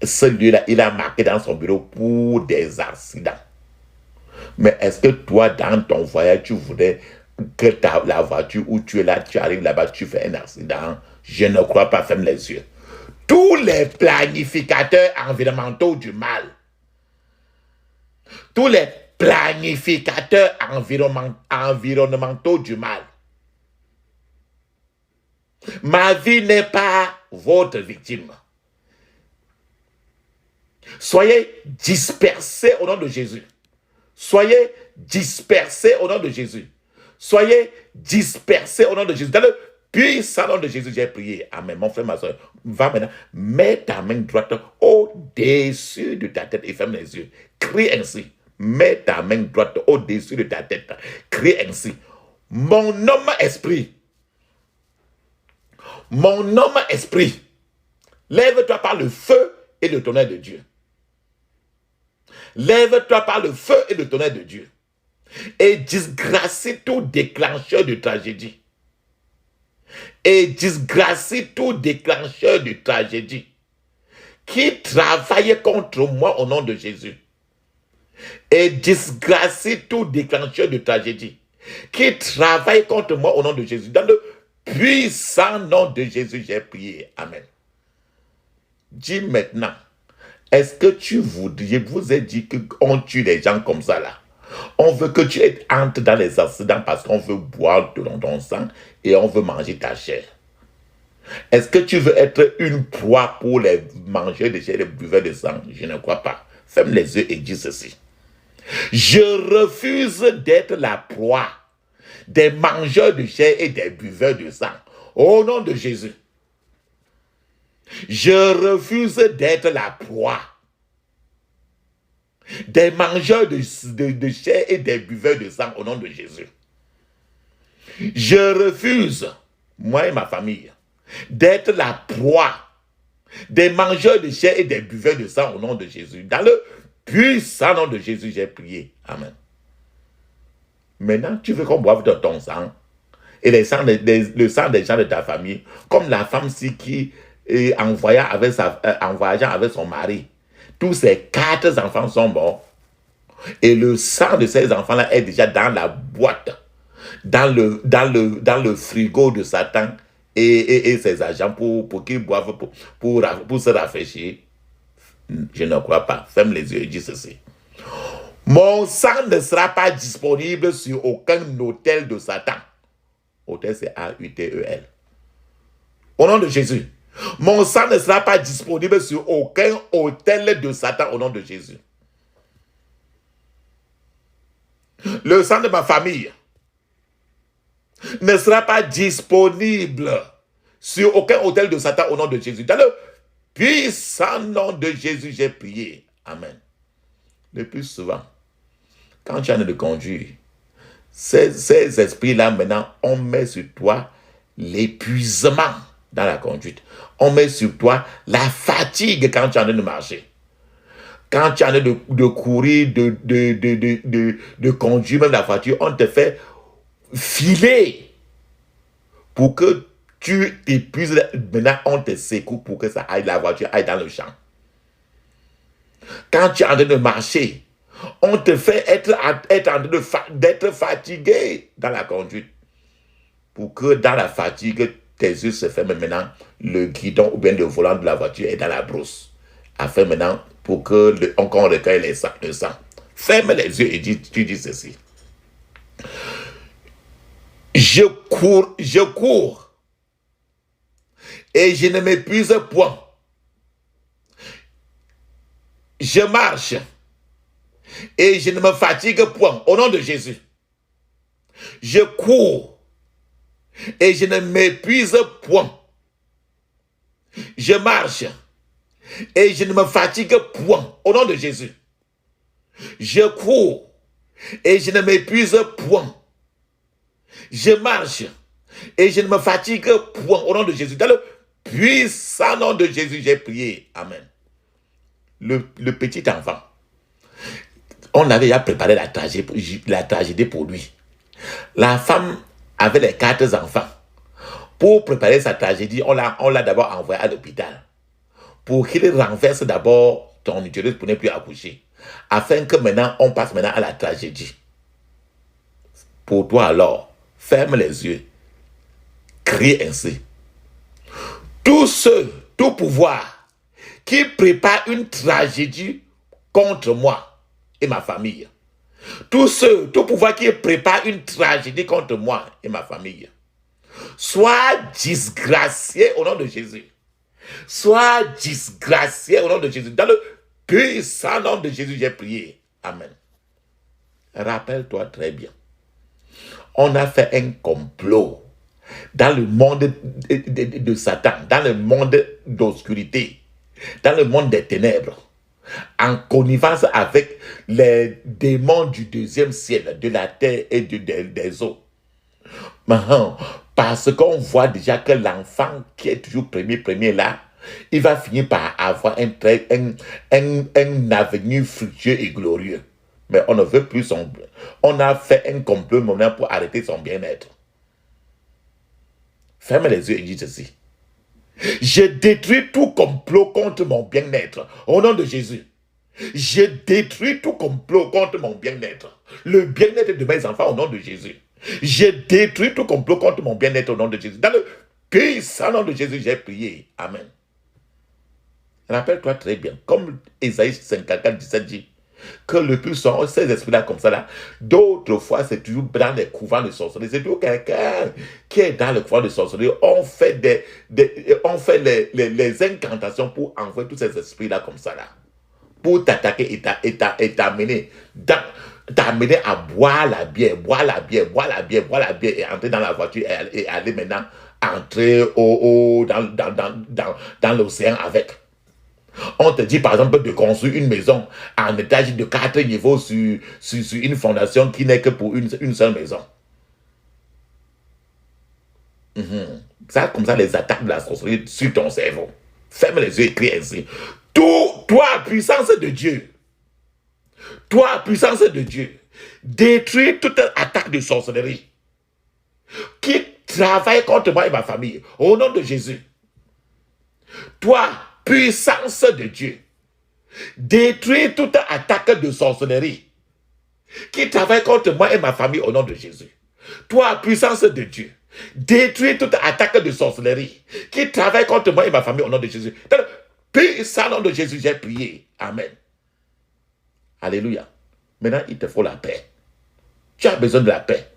ce lieu-là. Il a marqué dans son bureau pour des accidents. Mais est-ce que toi, dans ton voyage, tu voudrais que la voiture où tu es là, tu arrives là-bas, tu fais un accident? Je ne crois pas, ferme les yeux. Tous les planificateurs environnementaux du mal, tous les planificateurs environnementaux du mal, ma vie n'est pas votre victime. Soyez dispersés au nom de Jésus. Soyez dispersés au nom de Jésus. Soyez dispersés au nom de Jésus. Dans le puissant nom de Jésus, j'ai prié. Amen. Mon frère, ma soeur, va maintenant, mets ta main droite au-dessus de ta tête et ferme les yeux. Crie ainsi. Mets ta main droite au-dessus de ta tête. Crie ainsi. Mon homme esprit. Mon homme esprit. Lève-toi par le feu et le tonnerre de Dieu. Lève-toi par le feu et le tonnerre de Dieu. Et disgracie tout déclencheur de tragédie. Et disgracie tout déclencheur de tragédie qui travaille contre moi au nom de Jésus. Et disgracie tout déclencheur de tragédie qui travaille contre moi au nom de Jésus. Dans le puissant nom de Jésus, j'ai prié. Amen. Dis maintenant, est-ce que je vous ai dit qu'on tue les gens comme ça là? On veut que tu entres dans les accidents parce qu'on veut boire de ton sang et on veut manger ta chair. Est-ce que tu veux être une proie pour les mangeurs de chair et les buveurs de sang? Je ne crois pas. Ferme les yeux et dis ceci. Je refuse d'être la proie des mangeurs de chair et des buveurs de sang. Au nom de Jésus. Je refuse d'être la proie des mangeurs de chair et des buveurs de sang au nom de Jésus. Je refuse, moi et ma famille, d'être la proie des mangeurs de chair et des buveurs de sang au nom de Jésus. Dans le puissant nom de Jésus, j'ai prié. Amen. Maintenant, tu veux qu'on boive de ton sang et le sang des gens de ta famille, comme la femme-ci qui en voyageant avec son mari. Tous ses 4 enfants sont morts. Et le sang de ces enfants-là est déjà dans la boîte, dans le frigo de Satan et ses agents pour qu'ils boivent, pour se rafraîchir. Je ne crois pas. Ferme les yeux et dis ceci. Mon sang ne sera pas disponible sur aucun autel de Satan. Autel, c'est A-U-T-E-L. Au nom de Jésus. Mon sang ne sera pas disponible sur aucun autel de Satan au nom de Jésus. Le sang de ma famille ne sera pas disponible sur aucun autel de Satan au nom de Jésus. Dans le puissant nom de Jésus, j'ai prié. Amen. Le plus souvent, quand tu en as de conduire, ces esprits-là, maintenant, on met sur toi l'épuisement dans la conduite. On met sur toi la fatigue quand tu en as de marcher. Quand tu en as de courir, de conduire même la voiture, on te fait filer pour que tu t'épuises. Maintenant, on te secoue pour que ça aille, la voiture aille dans le champ. Quand tu es en train de marcher, on te fait être en train d'être fatigué dans la conduite. Pour que dans la fatigue, tes yeux se ferment maintenant, le guidon ou bien le volant de la voiture est dans la brousse. Afin maintenant, pour que qu'on recueille le sang. Ferme les yeux et tu dis ceci. Je cours. Et je ne m'épuise point. Je marche. Et je ne me fatigue point. Au nom de Jésus. Je cours. Et je ne m'épuise point. Je marche. Et je ne me fatigue point. Au nom de Jésus. Je cours. Et je ne m'épuise point. Je marche. Et je ne me fatigue point. Au nom de Jésus. Dans le puissant nom de Jésus, j'ai prié. Amen. Le petit enfant. On avait déjà préparé la tragédie pour lui. La femme avait les 4 enfants. Pour préparer sa tragédie, on l'a d'abord envoyé à l'hôpital. Pour qu'il renverse d'abord ton utérus pour ne plus accoucher. Afin que maintenant, on passe maintenant à la tragédie. Pour toi alors, ferme les yeux. Crie ainsi. Tout pouvoir qui prépare une tragédie contre moi et ma famille. Tout pouvoir qui prépare une tragédie contre moi et ma famille. Sois disgracié au nom de Jésus. Sois disgracié au nom de Jésus. Dans le puissant nom de Jésus, j'ai prié. Amen. Rappelle-toi très bien. On a fait un complot dans le monde de Satan, dans le monde d'obscurité, dans le monde des ténèbres, en connivence avec les démons du 2e ciel, de la terre et des eaux. Parce qu'on voit déjà que l'enfant qui est toujours premier là, il va finir par avoir un avenir fructueux et glorieux. Mais on ne veut plus on a fait un complot maintenant pour arrêter son bien-être. Ferme les yeux et dis ceci. Je détruis tout complot contre mon bien-être. Au nom de Jésus. Je détruis tout complot contre mon bien-être. Le bien-être de mes enfants au nom de Jésus. Je détruis tout complot contre mon bien-être au nom de Jésus. Dans le puissant nom de Jésus, j'ai prié. Amen. Rappelle-toi très bien, comme Ésaïe 54, 17 dit, que le plus souvent, ces esprits-là comme ça, là, d'autres fois, c'est toujours dans les couvents de sorcellerie. C'est toujours quelqu'un qui est dans le couvent de sorcellerie. On fait les incantations pour envoyer tous ces esprits-là comme ça, là. Pour t'attaquer et t'amener à boire la bière, et entrer dans la voiture et aller maintenant entrer dans l'océan avec. On te dit par exemple de construire une maison en étage de 4 niveaux sur une fondation qui n'est que pour une seule maison. Ça, comme ça, les attaques de la sorcellerie sur ton cerveau. Ferme les yeux et crie ainsi. Toi, puissance de Dieu. Toi, puissance de Dieu. Détruis toute attaque de sorcellerie qui travaille contre moi et ma famille. Au nom de Jésus. Toi, puissance de Dieu. Détruis toute attaque de sorcellerie qui travaille contre moi et ma famille au nom de Jésus. Toi, puissance de Dieu. Détruis toute attaque de sorcellerie qui travaille contre moi et ma famille au nom de Jésus. Dans le puissant nom de Jésus, j'ai prié. Amen. Alléluia. Maintenant, il te faut la paix. Tu as besoin de la paix.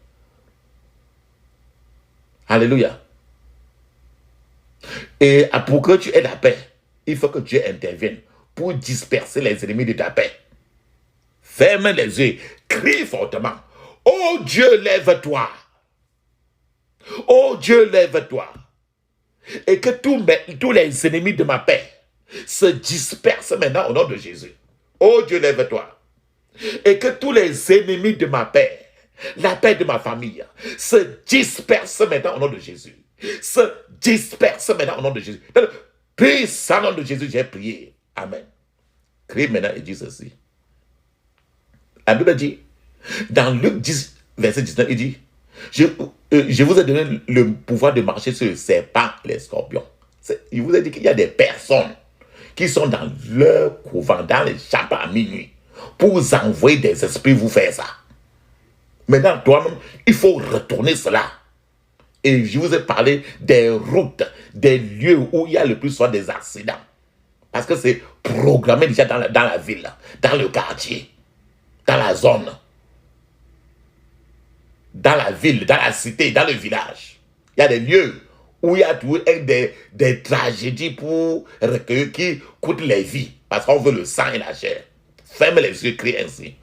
Alléluia. Et pour que tu aies la paix, il faut que Dieu intervienne pour disperser les ennemis de ta paix. Ferme les yeux, crie fortement. Oh Dieu, lève-toi. Oh Dieu, lève-toi. Et que tous les ennemis de ma paix se dispersent maintenant au nom de Jésus. Oh Dieu, lève-toi. Et que tous les ennemis de ma paix, la paix de ma famille, se dispersent maintenant au nom de Jésus. Se dispersent maintenant au nom de Jésus. Dans le puissant nom de Jésus, j'ai prié. Amen. Crie maintenant et dis ceci. La Bible dit, dans Luc 10, verset 19, il dit, je vous ai donné le pouvoir de marcher sur les serpents et les scorpions. Il vous a dit qu'il y a des personnes qui sont dans leur couvent, dans les chambres à minuit, pour vous envoyer des esprits vous faire ça. Maintenant, toi-même, il faut retourner cela. Et je vous ai parlé des routes, des lieux où il y a le plus souvent des accidents. Parce que c'est programmé déjà dans la ville, dans le quartier, dans la zone, dans la ville, dans la cité, dans le village. Il y a des lieux où il y a toujours des tragédies pour recueillir qui coûtent les vies. Parce qu'on veut le sang et la chair. Ferme les yeux, crie ainsi.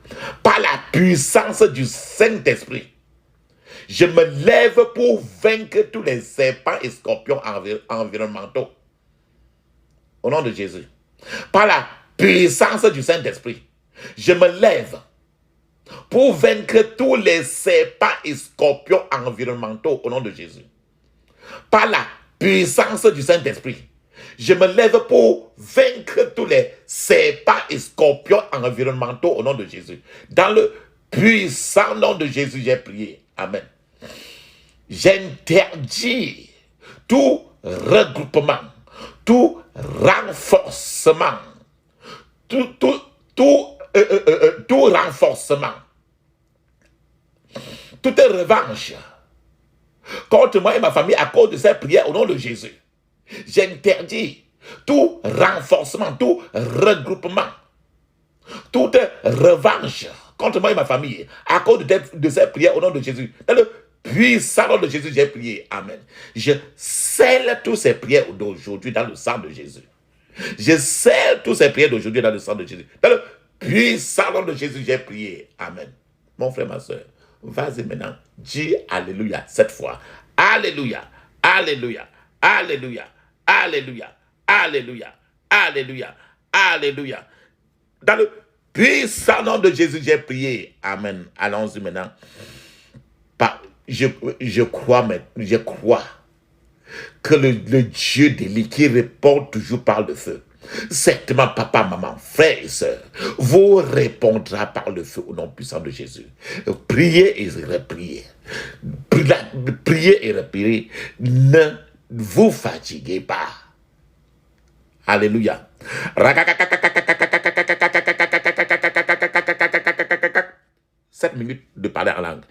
Par la puissance du Saint-Esprit, je me lève pour vaincre tous les serpents et scorpions environnementaux. Au nom de Jésus. Par la puissance du Saint-Esprit, je me lève pour vaincre tous les serpents et scorpions environnementaux au nom de Jésus. Par la puissance du Saint-Esprit, je me lève pour vaincre tous les serpents et scorpions environnementaux au nom de Jésus. Dans le puissant nom de Jésus, j'ai prié. Amen. J'interdis tout regroupement, tout renforcement, tout renforcement, toute revanche contre moi et ma famille à cause de cette prière au nom de Jésus. J'interdis tout renforcement, tout regroupement, toute revanche contre moi et ma famille à cause de cette prière au nom de Jésus. Dans le puissant nom de Jésus, j'ai prié. Amen. Je scelle toutes ces prières d'aujourd'hui dans le sang de Jésus. Je scelle toutes ces prières d'aujourd'hui dans le sang de Jésus. Dans le puissant nom de Jésus, j'ai prié. Amen. Mon frère, ma soeur, vas-y maintenant. Dis Alléluia cette fois. Alléluia. Alléluia. Alléluia. Alléluia. Alléluia. Alléluia. Alléluia. Dans le puissant nom de Jésus, j'ai prié. Amen. Allons-y maintenant. Je crois que le Dieu d'Élie qui répond toujours par le feu, certainement papa, maman, frère et soeur, vous répondra par le feu au nom puissant de Jésus. Priez et repriez. Priez et repriez. Ne vous fatiguez pas. Alléluia. 7 minutes de parler en langue.